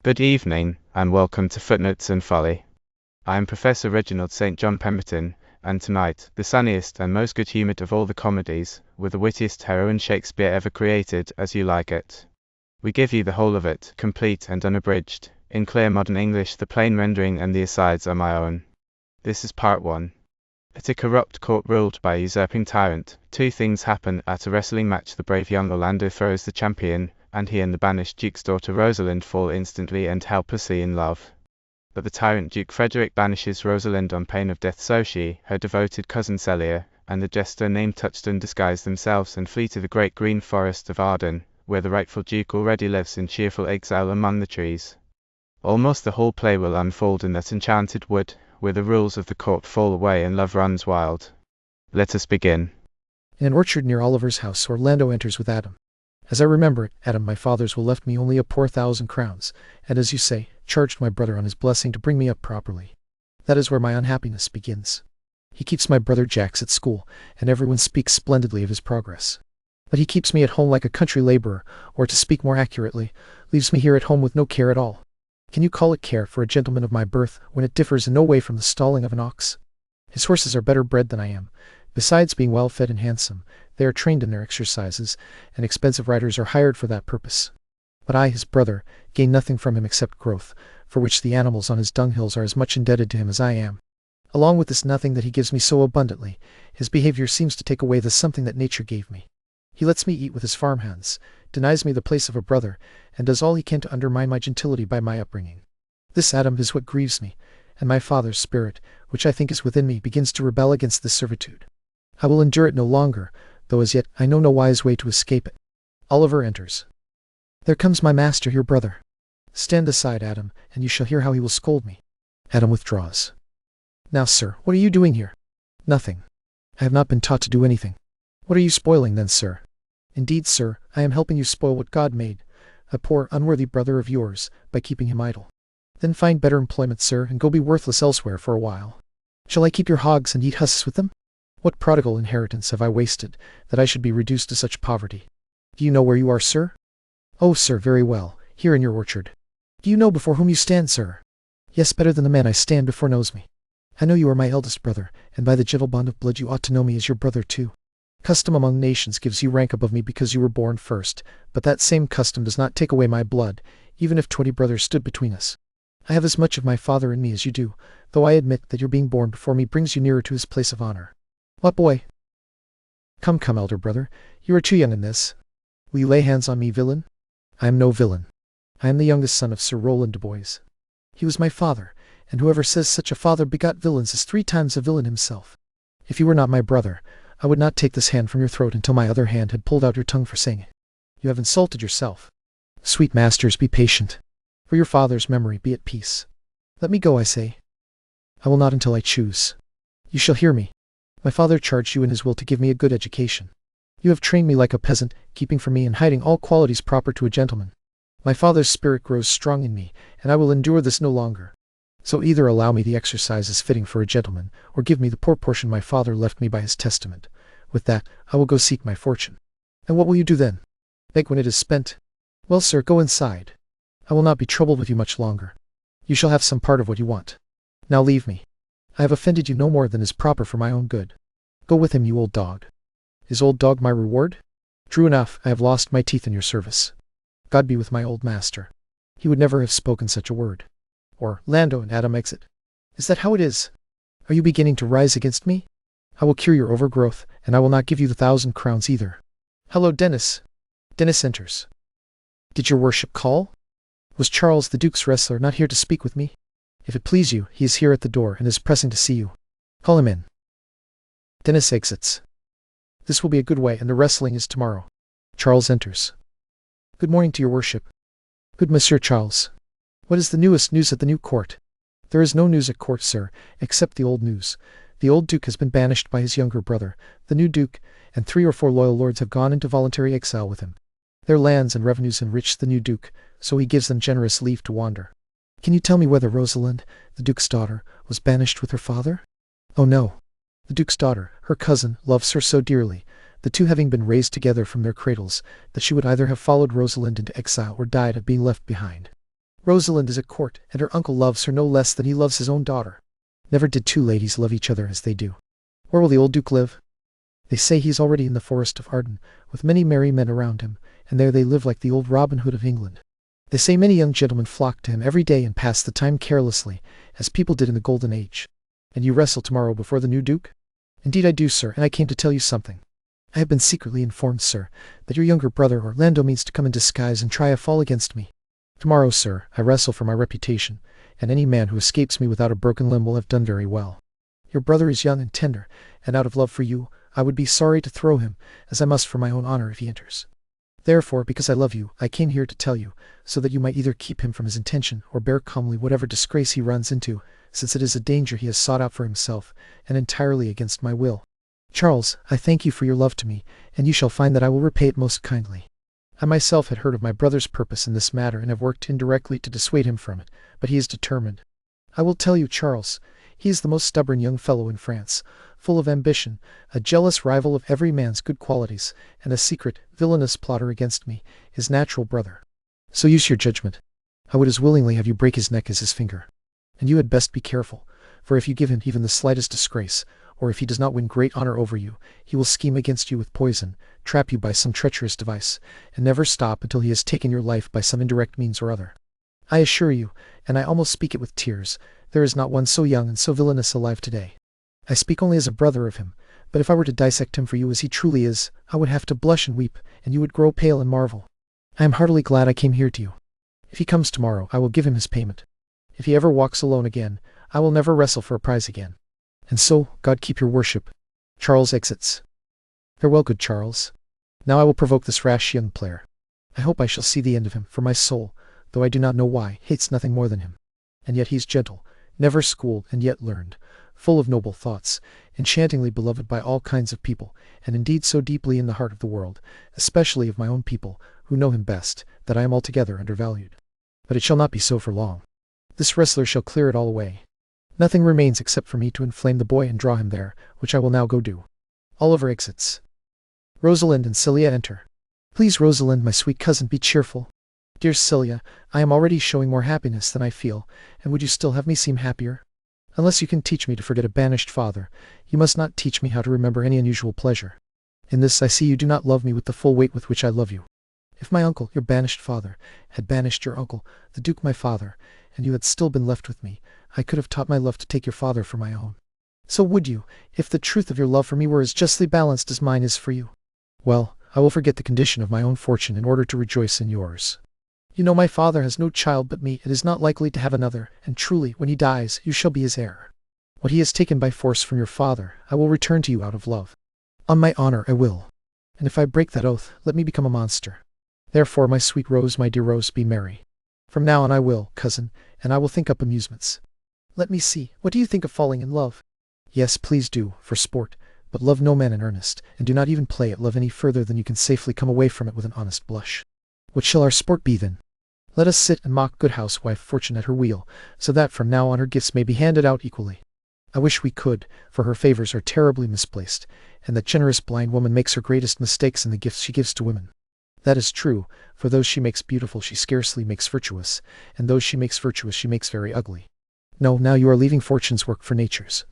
Good evening, and welcome to Footnotes Folly. I am Professor Reginald St. John Pemberton, and tonight, the sunniest and most good-humoured of all the comedies, with the wittiest heroine Shakespeare ever created, as you like it. We give you the whole of it, complete and unabridged. In clear modern English, the plain rendering and the asides are my own. This is part 1. At a corrupt court ruled by a usurping tyrant, two things happen. At a wrestling match, the brave young Orlando throws the champion, and he and the banished duke's daughter Rosalind fall instantly and helplessly in love. But the tyrant Duke Frederick banishes Rosalind on pain of death, so she, her devoted cousin Celia, and the jester named Touchstone disguise themselves and flee to the great green forest of Arden, where the rightful duke already lives in cheerful exile among the trees. Almost the whole play will unfold in that enchanted wood, where the rules of the court fall away and love runs wild. Let us begin. In an orchard near Oliver's house, Orlando enters with Adam. As I remember it, Adam, my father's will, left me only a poor 1,000 crowns, and, as you say, charged my brother on his blessing to bring me up properly. That is where my unhappiness begins. He keeps my brother Jax at school, and everyone speaks splendidly of his progress. But he keeps me at home like a country laborer, or, to speak more accurately, leaves me here at home with no care at all. Can you call it care for a gentleman of my birth, when it differs in no way from the stalling of an ox? His horses are better bred than I am. Besides being well fed and handsome, they are trained in their exercises, and expensive riders are hired for that purpose. But I, his brother, gain nothing from him except growth, for which the animals on his dunghills are as much indebted to him as I am. Along with this nothing that he gives me so abundantly, his behavior seems to take away the something that nature gave me. He lets me eat with his farmhands, denies me the place of a brother, and does all he can to undermine my gentility by my upbringing. This, Adam, is what grieves me, and my father's spirit, which I think is within me, begins to rebel against this servitude. I will endure it no longer, though as yet I know no wise way to escape it. Oliver enters. There comes my master, your brother. Stand aside, Adam, and you shall hear how he will scold me. Adam withdraws. Now, sir, what are you doing here? Nothing. I have not been taught to do anything. What are you spoiling then, sir? Indeed, sir, I am helping you spoil what God made, a poor, unworthy brother of yours, by keeping him idle. Then find better employment, sir, and go be worthless elsewhere for a while. Shall I keep your hogs and eat husks with them? What prodigal inheritance have I wasted, that I should be reduced to such poverty? Do you know where you are, sir? Oh, sir, very well, here in your orchard. Do you know before whom you stand, sir? Yes, better than the man I stand before knows me. I know you are my eldest brother, and by the gentle bond of blood you ought to know me as your brother too. Custom among nations gives you rank above me because you were born first, but that same custom does not take away my blood, even if 20 brothers stood between us. I have as much of my father in me as you do, though I admit that your being born before me brings you nearer to his place of honor. What boy? Come, come, elder brother, you are too young in this. Will you lay hands on me, villain? I am no villain. I am the youngest son of Sir Rowland de Boys. He was my father, and whoever says such a father begot villains is 3 times a villain himself. If you were not my brother, I would not take this hand from your throat until my other hand had pulled out your tongue for saying it. You have insulted yourself. Sweet masters, be patient. For your father's memory, be at peace. Let me go, I say. I will not until I choose. You shall hear me. My father charged you in his will to give me a good education. You have trained me like a peasant, keeping from me and hiding all qualities proper to a gentleman. My father's spirit grows strong in me, and I will endure this no longer. So either allow me the exercises fitting for a gentleman, or give me the poor portion my father left me by his testament. With that, I will go seek my fortune. And what will you do then? Beg when it is spent? Well, sir, go inside. I will not be troubled with you much longer. You shall have some part of what you want. Now leave me. I have offended you no more than is proper for my own good. Go with him, you old dog. Is old dog my reward? True enough, I have lost my teeth in your service. God be with my old master. He would never have spoken such a word. Or, Lando and Adam exit. Is that how it is? Are you beginning to rise against me? I will cure your overgrowth, and I will not give you the 1,000 crowns either. Hello, Dennis. Dennis enters. Did your worship call? Was Charles the Duke's wrestler not here to speak with me? If it please you, he is here at the door and is pressing to see you. Call him in. Dennis exits. This will be a good way, and the wrestling is tomorrow. Charles enters. Good morning to your worship. Good Monsieur Charles. What is the newest news at the new court? There is no news at court, sir, except the old news. The old duke has been banished by his younger brother, the new duke, and 3 or 4 loyal lords have gone into voluntary exile with him. Their lands and revenues enrich the new duke, so he gives them generous leave to wander. Can you tell me whether Rosalind, the duke's daughter, was banished with her father? Oh no. The duke's daughter, her cousin, loves her so dearly, the two having been raised together from their cradles, that she would either have followed Rosalind into exile or died of being left behind. Rosalind is at court, and her uncle loves her no less than he loves his own daughter. Never did two ladies love each other as they do. Where will the old Duke live? They say he is already in the forest of Arden, with many merry men around him, and there they live like the old Robin Hood of England. They say many young gentlemen flock to him every day and pass the time carelessly, as people did in the Golden Age. And you wrestle tomorrow before the new Duke? Indeed I do, sir, and I came to tell you something. I have been secretly informed, sir, that your younger brother Orlando means to come in disguise and try a fall against me. Tomorrow, sir, I wrestle for my reputation, and any man who escapes me without a broken limb will have done very well. Your brother is young and tender, and out of love for you, I would be sorry to throw him, as I must for my own honor if he enters. Therefore, because I love you, I came here to tell you, so that you might either keep him from his intention, or bear calmly whatever disgrace he runs into, since it is a danger he has sought out for himself, and entirely against my will. Charles, I thank you for your love to me, and you shall find that I will repay it most kindly. I myself had heard of my brother's purpose in this matter, and have worked indirectly to dissuade him from it, but he is determined. I will tell you, Charles, he is the most stubborn young fellow in France, full of ambition, a jealous rival of every man's good qualities, and a secret, villainous plotter against me, his natural brother. So use your judgment. I would as willingly have you break his neck as his finger. And you had best be careful, for if you give him even the slightest disgrace, or if he does not win great honor over you, he will scheme against you with poison, trap you by some treacherous device, and never stop until he has taken your life by some indirect means or other. I assure you, and I almost speak it with tears, there is not one so young and so villainous alive today. I speak only as a brother of him, but if I were to dissect him for you as he truly is, I would have to blush and weep, and you would grow pale and marvel. I am heartily glad I came here to you. If he comes tomorrow, I will give him his payment. If he ever walks alone again, I will never wrestle for a prize again. And so, God keep your worship. Charles exits. Farewell, good Charles. Now I will provoke this rash young player. I hope I shall see the end of him, for my soul, though I do not know why, hates nothing more than him. And yet he is gentle, never schooled and yet learned, full of noble thoughts, enchantingly beloved by all kinds of people, and indeed so deeply in the heart of the world, especially of my own people, who know him best, that I am altogether undervalued. But it shall not be so for long. This wrestler shall clear it all away. Nothing remains except for me to inflame the boy and draw him there, which I will now go do. Oliver exits. Rosalind and Celia enter. Please, Rosalind, my sweet cousin, be cheerful. Dear Celia, I am already showing more happiness than I feel, and would you still have me seem happier? Unless you can teach me to forget a banished father, you must not teach me how to remember any unusual pleasure. In this I see you do not love me with the full weight with which I love you. If my uncle, your banished father, had banished your uncle, the Duke my father, and you had still been left with me, I could have taught my love to take your father for my own. So would you, if the truth of your love for me were as justly balanced as mine is for you? Well, I will forget the condition of my own fortune in order to rejoice in yours. You know my father has no child but me, and is not likely to have another, and truly, when he dies, you shall be his heir. What he has taken by force from your father, I will return to you out of love. On my honor I will. And if I break that oath, let me become a monster. Therefore, my sweet Rose, my dear Rose, be merry. From now on I will, cousin, and I will think up amusements. Let me see, what do you think of falling in love? Yes, please do, for sport, but love no man in earnest, and do not even play at love any further than you can safely come away from it with an honest blush. What shall our sport be then? Let us sit and mock good housewife Fortune at her wheel, so that from now on her gifts may be handed out equally. I wish we could, for her favors are terribly misplaced, and that generous blind woman makes her greatest mistakes in the gifts she gives to women. That is true, for those she makes beautiful she scarcely makes virtuous, and those she makes virtuous she makes very ugly. No, now you are leaving Fortune's work for Nature's.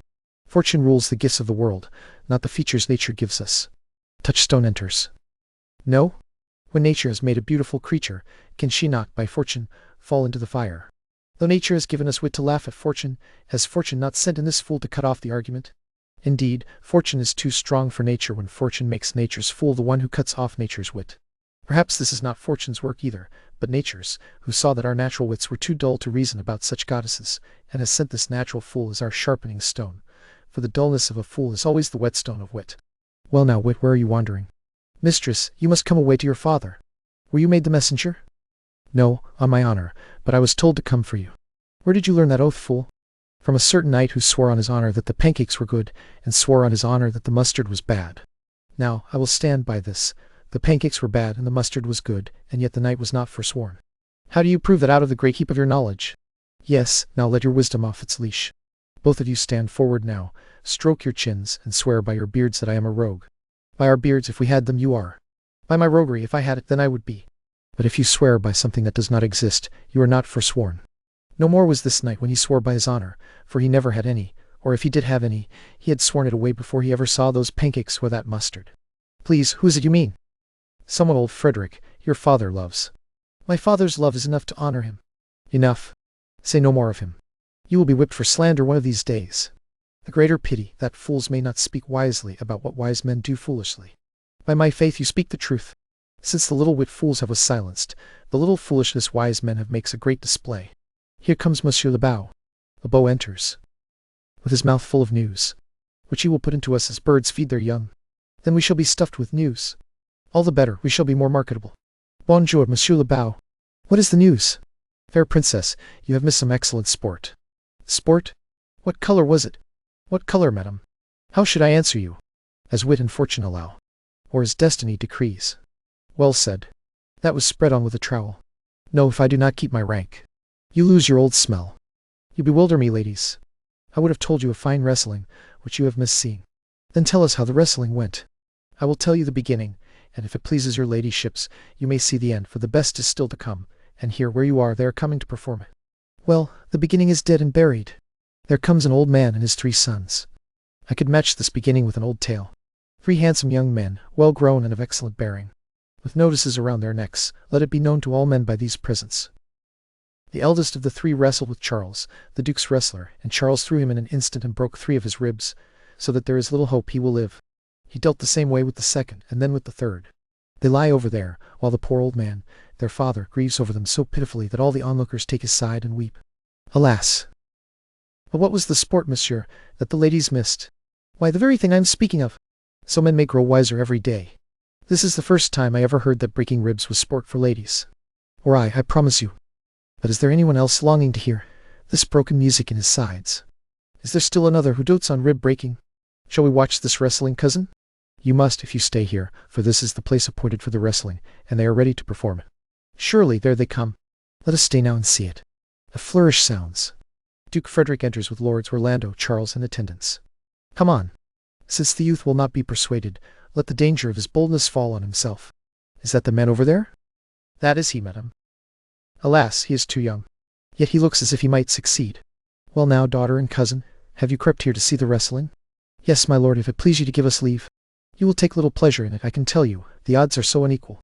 Fortune rules the gifts of the world, not the features Nature gives us. Touchstone enters. No? When Nature has made a beautiful creature, can she not, by Fortune, fall into the fire? Though Nature has given us wit to laugh at Fortune, has Fortune not sent in this fool to cut off the argument? Indeed, Fortune is too strong for Nature when Fortune makes Nature's fool the one who cuts off Nature's wit. Perhaps this is not Fortune's work either, but Nature's, who saw that our natural wits were too dull to reason about such goddesses, and has sent this natural fool as our sharpening stone. For the dullness of a fool is always the whetstone of wit. Well now, wit, where are you wandering? Mistress, you must come away to your father. Were you made the messenger? No, on my honor, but I was told to come for you. Where did you learn that oath, fool? From a certain knight who swore on his honor that the pancakes were good, and swore on his honor that the mustard was bad. Now, I will stand by this. The pancakes were bad, and the mustard was good, and yet the knight was not forsworn. How do you prove that out of the great heap of your knowledge? Yes, now let your wisdom off its leash. Both of you stand forward now, stroke your chins, and swear by your beards that I am a rogue. By our beards, if we had them, you are. By my roguery, if I had it, then I would be. But if you swear by something that does not exist, you are not forsworn. No more was this knight when he swore by his honor, for he never had any, or if he did have any, he had sworn it away before he ever saw those pancakes or that mustard. Please, who is it you mean? Someone old Frederick, your father loves. My father's love is enough to honor him. Enough. Say no more of him. You will be whipped for slander one of these days. The greater pity that fools may not speak wisely about what wise men do foolishly. By my faith you speak the truth. Since the little wit fools have was silenced, the little foolishness wise men have makes a great display. Here comes Monsieur Le Beau. Le Beau enters, with his mouth full of news, which he will put into us as birds feed their young. Then we shall be stuffed with news. All the better, we shall be more marketable. Bonjour, Monsieur Le Beau. What is the news? Fair princess, you have missed some excellent sport. Sport? What color was it? What color, madam? How should I answer you? As wit and fortune allow, or as destiny decrees. Well said. That was spread on with a trowel. No, if I do not keep my rank. You lose your old smell. You bewilder me, ladies. I would have told you of fine wrestling, which you have missed seeing. Then tell us how the wrestling went. I will tell you the beginning, and if it pleases your ladyships, you may see the end, for the best is still to come, and here where you are they are coming to perform it. Well, the beginning is dead and buried. There comes an old man and his 3 sons. I could match this beginning with an old tale. 3 handsome young men, well grown and of excellent bearing, with notices around their necks, let it be known to all men by these presents. The eldest of the 3 wrestled with Charles, the Duke's wrestler, and Charles threw him in an instant and broke 3 of his ribs, so that there is little hope he will live. He dealt the same way with the second, and then with the third. They lie over there, while the poor old man, their father, grieves over them so pitifully that all the onlookers take his side and weep. Alas! But what was the sport, monsieur, that the ladies missed? Why, the very thing I am speaking of. So men may grow wiser every day. This is the first time I ever heard that breaking ribs was sport for ladies. Or I promise you. But is there anyone else longing to hear this broken music in his sides? Is there still another who dotes on rib breaking? Shall we watch this wrestling, cousin? You must, if you stay here, for this is the place appointed for the wrestling, and they are ready to perform it. Surely, there they come. Let us stay now and see it. A flourish sounds. Duke Frederick enters with Lords Orlando, Charles, and attendants. Come on. Since the youth will not be persuaded, let the danger of his boldness fall on himself. Is that the man over there? That is he, madam. Alas, he is too young. Yet he looks as if he might succeed. Well now, daughter and cousin, have you crept here to see the wrestling? Yes, my lord, if it please you to give us leave. You will take little pleasure in it, I can tell you. The odds are so unequal.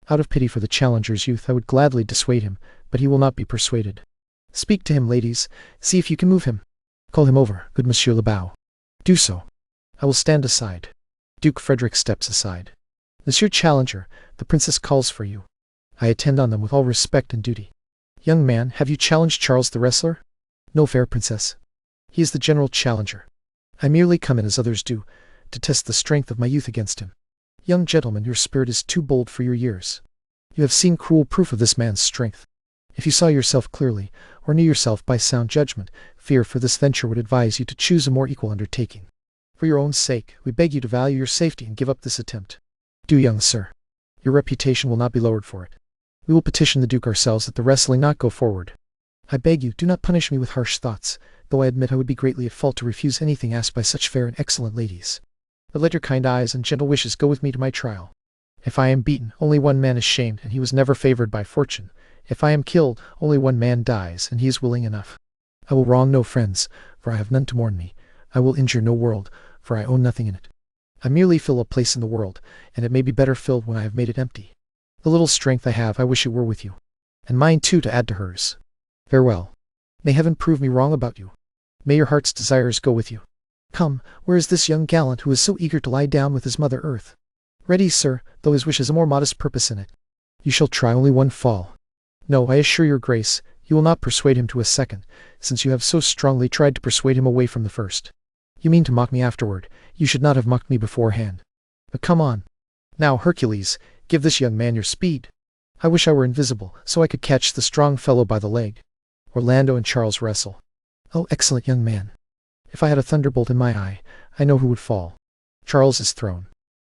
Out of pity for the challenger's youth, I would gladly dissuade him, but he will not be persuaded. Speak to him, ladies. See if you can move him. Call him over, good Monsieur Le Beau. Do so. I will stand aside. Duke Frederick steps aside. Monsieur Challenger, the princess calls for you. I attend on them with all respect and duty. Young man, have you challenged Charles the wrestler? No, fair princess. He is the general challenger. I merely come in as others do, to test the strength of my youth against him. Young gentleman, your spirit is too bold for your years. You have seen cruel proof of this man's strength. If you saw yourself clearly, or knew yourself by sound judgment, fear for this venture would advise you to choose a more equal undertaking. For your own sake, we beg you to value your safety and give up this attempt. Do, young sir. Your reputation will not be lowered for it. We will petition the Duke ourselves that the wrestling not go forward. I beg you, do not punish me with harsh thoughts, though I admit I would be greatly at fault to refuse anything asked by such fair and excellent ladies. But let your kind eyes and gentle wishes go with me to my trial. If I am beaten, only one man is shamed, and he was never favored by fortune. If I am killed, only one man dies, and he is willing enough. I will wrong no friends, for I have none to mourn me. I will injure no world, for I own nothing in it. I merely fill a place in the world, and it may be better filled when I have made it empty. The little strength I have, I wish it were with you. And mine too, to add to hers. Farewell. May heaven prove me wrong about you. May your heart's desires go with you. Come, where is this young gallant who is so eager to lie down with his mother earth? Ready, sir, though his wish has a more modest purpose in it. You shall try only one fall. No, I assure your grace, you will not persuade him to a second, since you have so strongly tried to persuade him away from the first. You mean to mock me afterward. You should not have mocked me beforehand. But come on. Now, Hercules, give this young man your speed. I wish I were invisible, so I could catch the strong fellow by the leg. Orlando and Charles wrestle. Oh, excellent young man. If I had a thunderbolt in my eye, I know who would fall. Charles is thrown.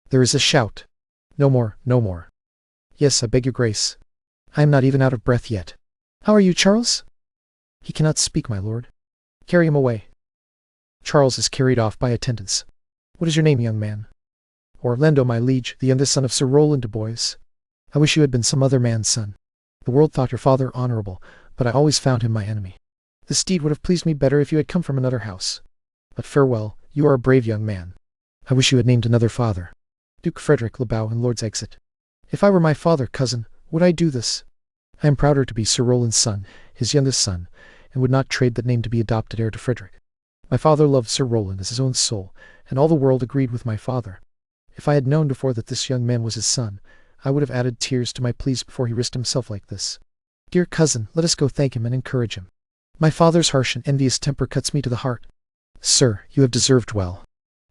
There is a shout. No more, no more. Yes, I beg your grace. I am not even out of breath yet. How are you, Charles? He cannot speak, my lord. Carry him away. Charles is carried off by attendants. What is your name, young man? Orlando, my liege, the youngest son of Sir Rowland de Boys. I wish you had been some other man's son. The world thought your father honorable, but I always found him my enemy. This deed would have pleased me better if you had come from another house. But farewell, you are a brave young man. I wish you had named another father. Duke Frederick Lebau and Lord's Exit. If I were my father, cousin, would I do this? I am prouder to be Sir Roland's son, his youngest son, and would not trade that name to be adopted heir to Frederick. My father loved Sir Roland as his own soul, and all the world agreed with my father. If I had known before that this young man was his son, I would have added tears to my pleas before he risked himself like this. Dear cousin, let us go thank him and encourage him. My father's harsh and envious temper cuts me to the heart. Sir, you have deserved well.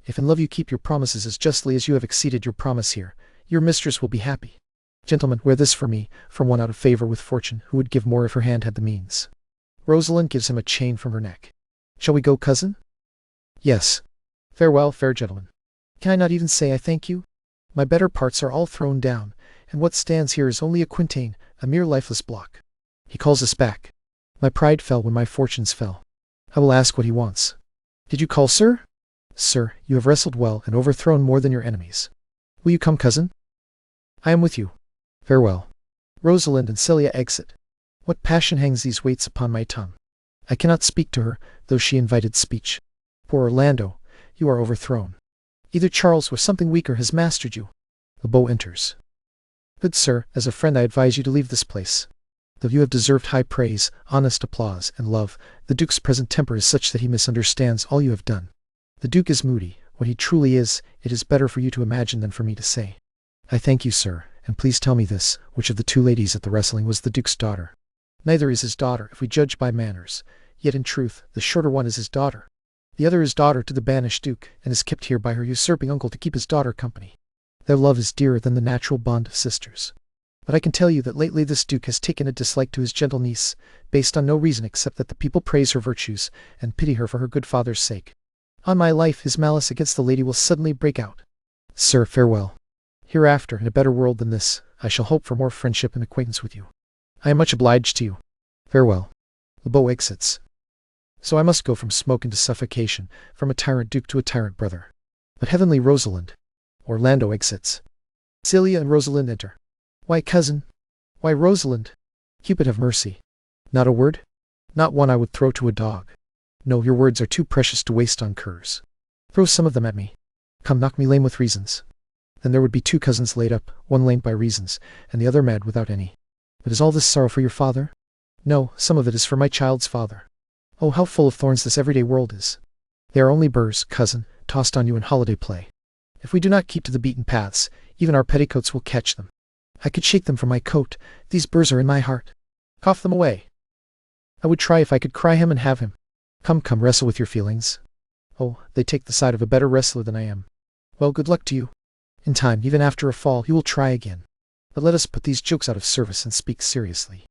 If in love you keep your promises as justly as you have exceeded your promise here, your mistress will be happy. Gentlemen, wear this for me, from one out of favour with fortune, who would give more if her hand had the means. Rosalind gives him a chain from her neck. Shall we go, cousin? Yes. Farewell, fair gentlemen. Can I not even say I thank you? My better parts are all thrown down, and what stands here is only a quintain, a mere lifeless block. He calls us back. My pride fell when my fortunes fell. I will ask what he wants. Did you call, sir? Sir, you have wrestled well and overthrown more than your enemies. Will you come, cousin? I am with you. Farewell. Rosalind and Celia exit. What passion hangs these weights upon my tongue? I cannot speak to her, though she invited speech. Poor Orlando, you are overthrown. Either Charles or something weaker has mastered you. The beau enters. Good sir, as a friend I advise you to leave this place. Though you have deserved high praise, honest applause, and love, the Duke's present temper is such that he misunderstands all you have done. The Duke is moody. What he truly is, it is better for you to imagine than for me to say. I thank you, sir, and please tell me this, which of the two ladies at the wrestling was the Duke's daughter? Neither is his daughter, if we judge by manners. Yet in truth, the shorter one is his daughter. The other is daughter to the banished Duke, and is kept here by her usurping uncle to keep his daughter company. Their love is dearer than the natural bond of sisters. But I can tell you that lately this Duke has taken a dislike to his gentle niece, based on no reason except that the people praise her virtues, and pity her for her good father's sake. On my life, his malice against the lady will suddenly break out. Sir, farewell. Hereafter, in a better world than this, I shall hope for more friendship and acquaintance with you. I am much obliged to you. Farewell. The beau exits. So I must go from smoke into suffocation, from a tyrant duke to a tyrant brother. But heavenly Rosalind. Orlando exits. Celia and Rosalind enter. Why, cousin? Why, Rosalind? Cupid have mercy. Not a word? Not one I would throw to a dog. No, your words are too precious to waste on curs. Throw some of them at me. Come, knock me lame with reasons. Then there would be two cousins laid up, one lame by reasons, and the other mad without any. But is all this sorrow for your father? No, some of it is for my child's father. Oh, how full of thorns this everyday world is. They are only burrs, cousin, tossed on you in holiday play. If we do not keep to the beaten paths, even our petticoats will catch them. I could shake them from my coat. These burrs are in my heart. Cough them away. I would try if I could cry him and have him. Come, come, wrestle with your feelings. Oh, they take the side of a better wrestler than I am. Well, good luck to you. In time, even after a fall, you will try again. But let us put these jokes out of service and speak seriously.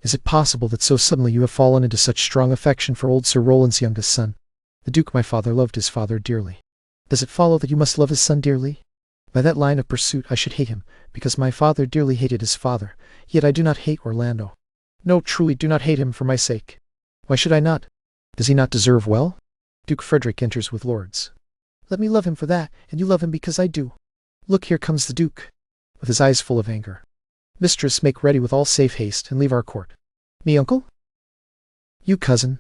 Is it possible that so suddenly you have fallen into such strong affection for old Sir Roland's youngest son? The Duke, my father, loved his father dearly. Does it follow that you must love his son dearly? By that line of pursuit I should hate him, because my father dearly hated his father, yet I do not hate Orlando. No, truly do not hate him for my sake. Why should I not? Does he not deserve well? Duke Frederick enters with lords. Let me love him for that, and you love him because I do. Look, here comes the Duke, with his eyes full of anger. Mistress, make ready with all safe haste, and leave our court. Me, uncle? You, cousin.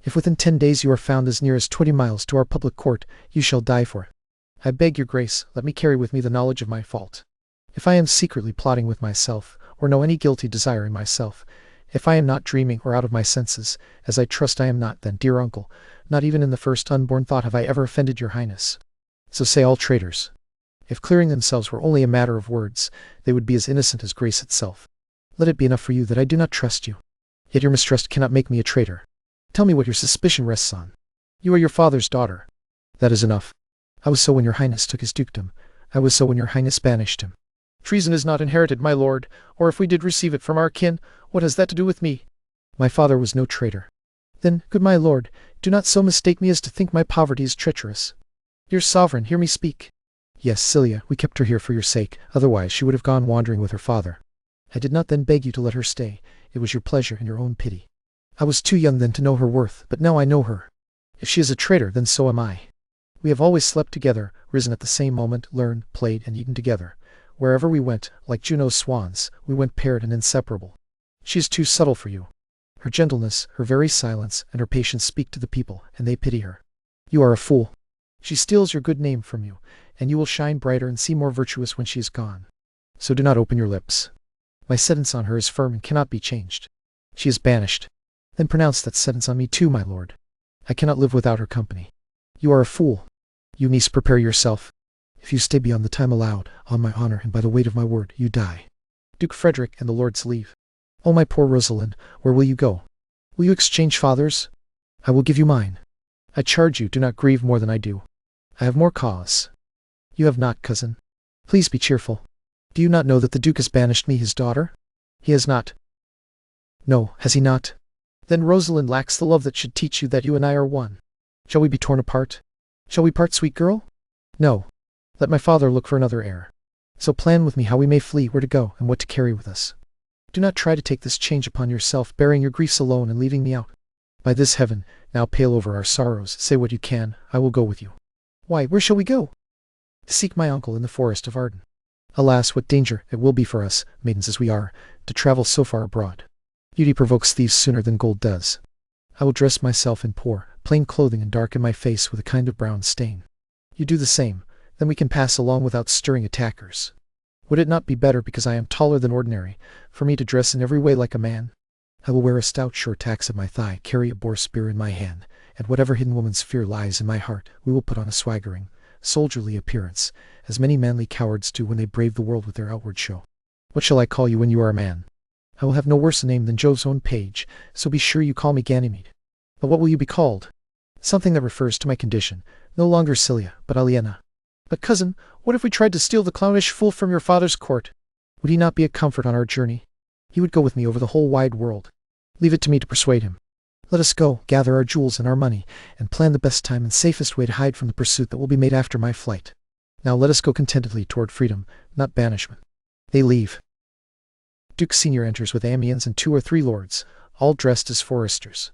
If within 10 days you are found as near as 20 miles to our public court, you shall die for it. I beg your grace, let me carry with me the knowledge of my fault. If I am secretly plotting with myself, or know any guilty desire in myself, if I am not dreaming or out of my senses, as I trust I am not, then, dear uncle, not even in the first unborn thought have I ever offended your highness. So say all traitors. If clearing themselves were only a matter of words, they would be as innocent as grace itself. Let it be enough for you that I do not trust you. Yet your mistrust cannot make me a traitor. Tell me what your suspicion rests on. You are your father's daughter. That is enough. I was so when your highness took his dukedom. I was so when your highness banished him. Treason is not inherited, my lord, or if we did receive it from our kin, what has that to do with me? My father was no traitor. Then, good my lord, do not so mistake me as to think my poverty is treacherous. Dear sovereign, hear me speak. Yes, Celia, we kept her here for your sake, otherwise she would have gone wandering with her father. I did not then beg you to let her stay. It was your pleasure and your own pity. I was too young then to know her worth, but now I know her. If she is a traitor, then so am I. We have always slept together, risen at the same moment, learned, played, and eaten together. Wherever we went, like Juno's swans, we went paired and inseparable. She is too subtle for you. Her gentleness, her very silence, and her patience speak to the people, and they pity her. You are a fool. She steals your good name from you, and you will shine brighter and seem more virtuous when she is gone. So do not open your lips. My sentence on her is firm and cannot be changed. She is banished. Then pronounce that sentence on me too, my lord. I cannot live without her company. You are a fool. You, niece, prepare yourself. If you stay beyond the time allowed, on my honor and by the weight of my word, you die. Duke Frederick and the lords leave. Oh, my poor Rosalind, where will you go? Will you exchange fathers? I will give you mine. I charge you, do not grieve more than I do. I have more cause. You have not, cousin. Please be cheerful. Do you not know that the Duke has banished me, his daughter? He has not. No, has he not? Then Rosalind lacks the love that should teach you that you and I are one. Shall we be torn apart? Shall we part, sweet girl? No. Let my father look for another heir. So plan with me how we may flee, where to go, and what to carry with us. Do not try to take this change upon yourself, bearing your griefs alone and leaving me out. By this heaven, now pale over our sorrows, say what you can, I will go with you. Why, where shall we go? To seek my uncle in the forest of Arden. Alas, what danger it will be for us, maidens as we are, to travel so far abroad. Beauty provokes thieves sooner than gold does. I will dress myself in poor, plain clothing and darken my face with a kind of brown stain. You do the same, then we can pass along without stirring attackers. Would it not be better, because I am taller than ordinary, for me to dress in every way like a man? I will wear a stout short axe at my thigh, carry a boar spear in my hand, and whatever hidden woman's fear lies in my heart, we will put on a swaggering, soldierly appearance, as many manly cowards do when they brave the world with their outward show. What shall I call you when you are a man? I will have no worse a name than Jove's own page, so be sure you call me Ganymede. But what will you be called? Something that refers to my condition, no longer Cilia, but Aliena. But cousin, what if we tried to steal the clownish fool from your father's court? Would he not be a comfort on our journey? He would go with me over the whole wide world. Leave it to me to persuade him. Let us go, gather our jewels and our money, and plan the best time and safest way to hide from the pursuit that will be made after my flight. Now let us go contentedly toward freedom, not banishment. They leave. Duke Senior enters with Amiens and 2 or 3 lords, all dressed as foresters.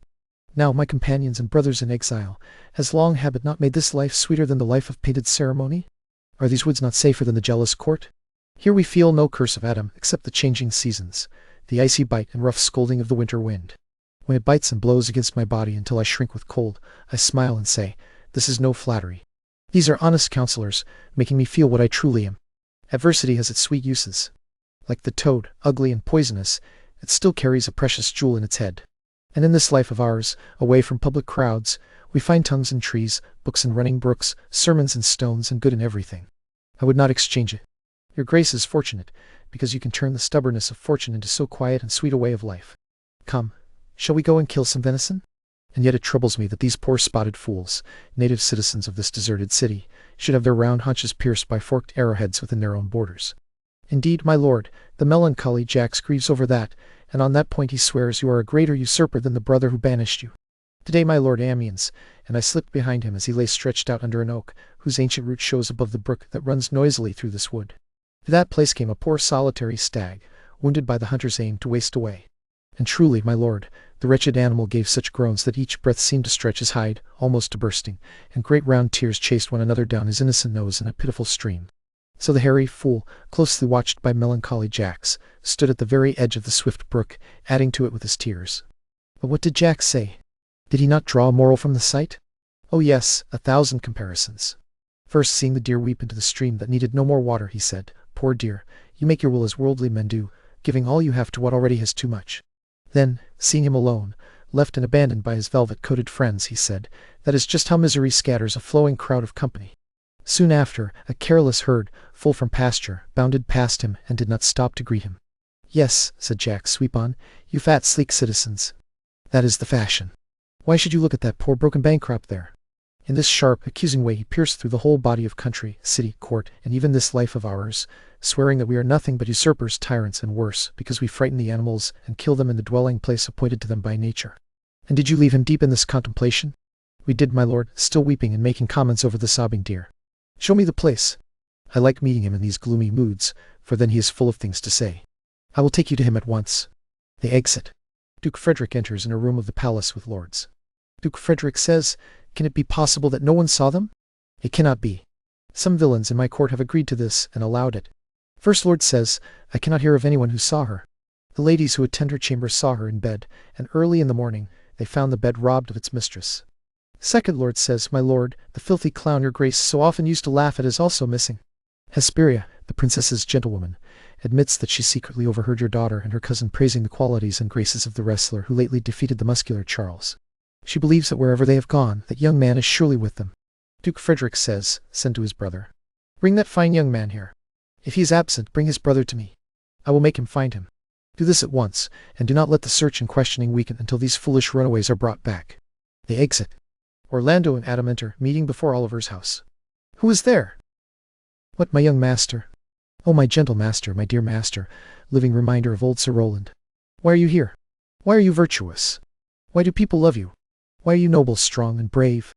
Now, my companions and brothers in exile, has long habit not made this life sweeter than the life of painted ceremony? Are these woods not safer than the jealous court? Here we feel no curse of Adam, except the changing seasons, the icy bite and rough scolding of the winter wind. When it bites and blows against my body until I shrink with cold, I smile and say, this is no flattery. These are honest counselors, making me feel what I truly am. Adversity has its sweet uses. Like the toad, ugly and poisonous, it still carries a precious jewel in its head. And in this life of ours, away from public crowds, we find tongues in trees, books in running brooks, sermons in stones, and good in everything. I would not exchange it. Your grace is fortunate, because you can turn the stubbornness of fortune into so quiet and sweet a way of life. Come, shall we go and kill some venison? And yet it troubles me that these poor spotted fools, native citizens of this deserted city, should have their round haunches pierced by forked arrowheads within their own borders. Indeed, my lord, the melancholy Jacques grieves over that, and on that point he swears you are a greater usurper than the brother who banished you. Today my lord Amiens, and I slipped behind him as he lay stretched out under an oak, whose ancient root shows above the brook that runs noisily through this wood. To that place came a poor solitary stag, wounded by the hunter's aim to waste away. And truly, my lord, the wretched animal gave such groans that each breath seemed to stretch his hide, almost to bursting, and great round tears chased one another down his innocent nose in a pitiful stream. So the hairy fool, closely watched by melancholy Jacques, stood at the very edge of the swift brook, adding to it with his tears. But what did Jacques say? Did he not draw a moral from the sight? Oh yes, 1,000 comparisons. First, seeing the deer weep into the stream that needed no more water, he said, poor dear, you make your will as worldly men do, giving all you have to what already has too much. Then, seeing him alone, left and abandoned by his velvet-coated friends, he said, that is just how misery scatters a flowing crowd of company. Soon after, a careless herd, full from pasture, bounded past him and did not stop to greet him. Yes, said Jack, sweep on, you fat, sleek citizens. That is the fashion. Why should you look at that poor broken bankrupt there? In this sharp, accusing way he pierced through the whole body of country, city, court, and even this life of ours, swearing that we are nothing but usurpers, tyrants, and worse, because we frighten the animals and kill them in the dwelling place appointed to them by nature. And did you leave him deep in this contemplation? We did, my lord, still weeping and making comments over the sobbing deer. Show me the place. I like meeting him in these gloomy moods, for then he is full of things to say. I will take you to him at once. They exit. Duke Frederick enters in a room of the palace with lords. Duke Frederick says, can it be possible that no one saw them? It cannot be. Some villains in my court have agreed to this and allowed it. First Lord says, I cannot hear of anyone who saw her. The ladies who attend her chamber saw her in bed, and early in the morning they found the bed robbed of its mistress. Second Lord says, my lord, the filthy clown your grace so often used to laugh at is also missing. Hesperia, the princess's gentlewoman, admits that she secretly overheard your daughter and her cousin praising the qualities and graces of the wrestler who lately defeated the muscular Charles. She believes that wherever they have gone, that young man is surely with them. Duke Frederick says, send to his brother. Bring that fine young man here. If he is absent, bring his brother to me. I will make him find him. Do this at once, and do not let the search and questioning weaken until these foolish runaways are brought back. They exit. Orlando and Adam enter, meeting before Oliver's house. Who is there? What, my young master? Oh, my gentle master, my dear master, living reminder of old Sir Rowland. Why are you here? Why are you virtuous? Why do people love you? Why are you noble, strong, and brave?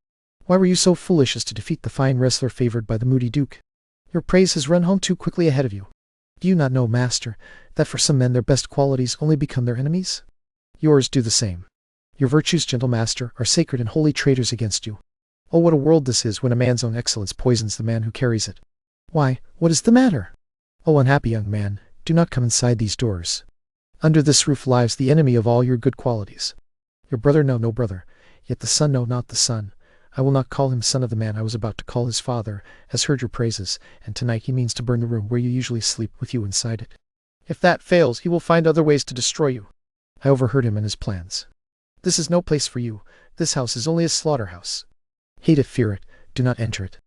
Why were you so foolish as to defeat the fine wrestler favored by the moody duke? Your praise has run home too quickly ahead of you. Do you not know, master, that for some men their best qualities only become their enemies? Yours do the same. Your virtues, gentle master, are sacred and holy traitors against you. Oh, what a world this is when a man's own excellence poisons the man who carries it. Why, what is the matter? Oh, unhappy young man, do not come inside these doors. Under this roof lies the enemy of all your good qualities. Your brother no brother, yet the son no not the son. I will not call him son of the man I was about to call his father, has heard your praises, and tonight he means to burn the room where you usually sleep with you inside it. If that fails, he will find other ways to destroy you. I overheard him and his plans. This is no place for you. This house is only a slaughterhouse. Hate it, fear it, do not enter it.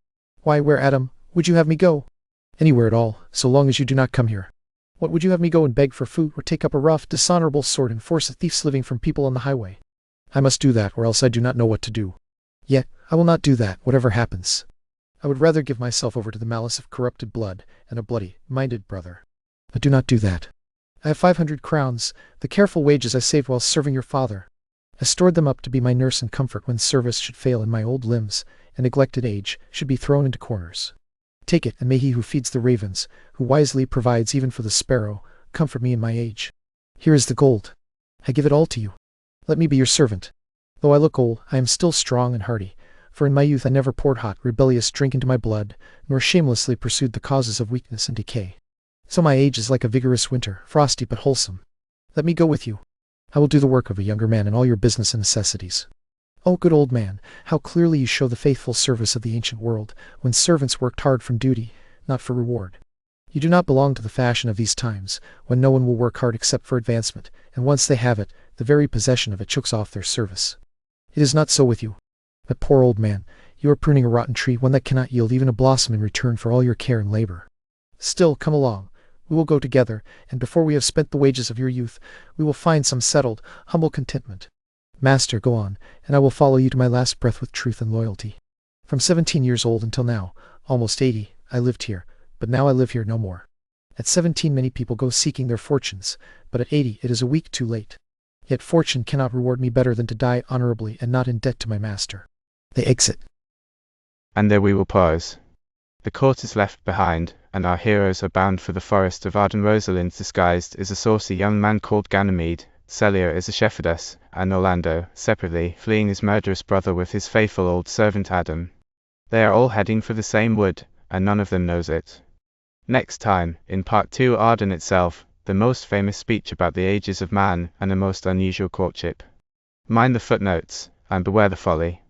Why, where, Adam, would you have me go? Anywhere at all, so long as you do not come here. What, would you have me go and beg for food, or take up a rough, dishonorable sword and force a thief's living from people on the highway? I must do that, or else I do not know what to do. Yet, I will not do that, whatever happens. I would rather give myself over to the malice of corrupted blood, and a bloody-minded brother. But do not do that. I have 500 crowns, the careful wages I saved while serving your father. I stored them up to be my nurse and comfort when service should fail in my old limbs, and neglected age should be thrown into corners. Take it, and may he who feeds the ravens, who wisely provides even for the sparrow, comfort me in my age. Here is the gold. I give it all to you. Let me be your servant. Though I look old, I am still strong and hearty, for in my youth I never poured hot, rebellious drink into my blood, nor shamelessly pursued the causes of weakness and decay. So my age is like a vigorous winter, frosty but wholesome. Let me go with you. I will do the work of a younger man in all your business and necessities. Oh, good old man, how clearly you show the faithful service of the ancient world, when servants worked hard from duty, not for reward. You do not belong to the fashion of these times, when no one will work hard except for advancement, and once they have it, the very possession of it chokes off their service. It is not so with you. But poor old man, you are pruning a rotten tree, one that cannot yield even a blossom in return for all your care and labor. Still, come along. We will go together, and before we have spent the wages of your youth, we will find some settled, humble contentment. Master, go on, and I will follow you to my last breath with truth and loyalty. From 17 years old until now, almost 80, I lived here, but now I live here no more. At 17 many people go seeking their fortunes, but at 80 it is a week too late. Yet fortune cannot reward me better than to die honorably and not in debt to my master. They exit. And there we will pause. The court is left behind, and our heroes are bound for the forest of Arden. Rosalind, disguised as a saucy young man called Ganymede, Celia is a shepherdess, and Orlando, separately, fleeing his murderous brother with his faithful old servant Adam. They are all heading for the same wood, and none of them knows it. Next time, in Part 2, Arden itself, the most famous speech about the ages of man and a most unusual courtship. Mind the footnotes, and beware the folly.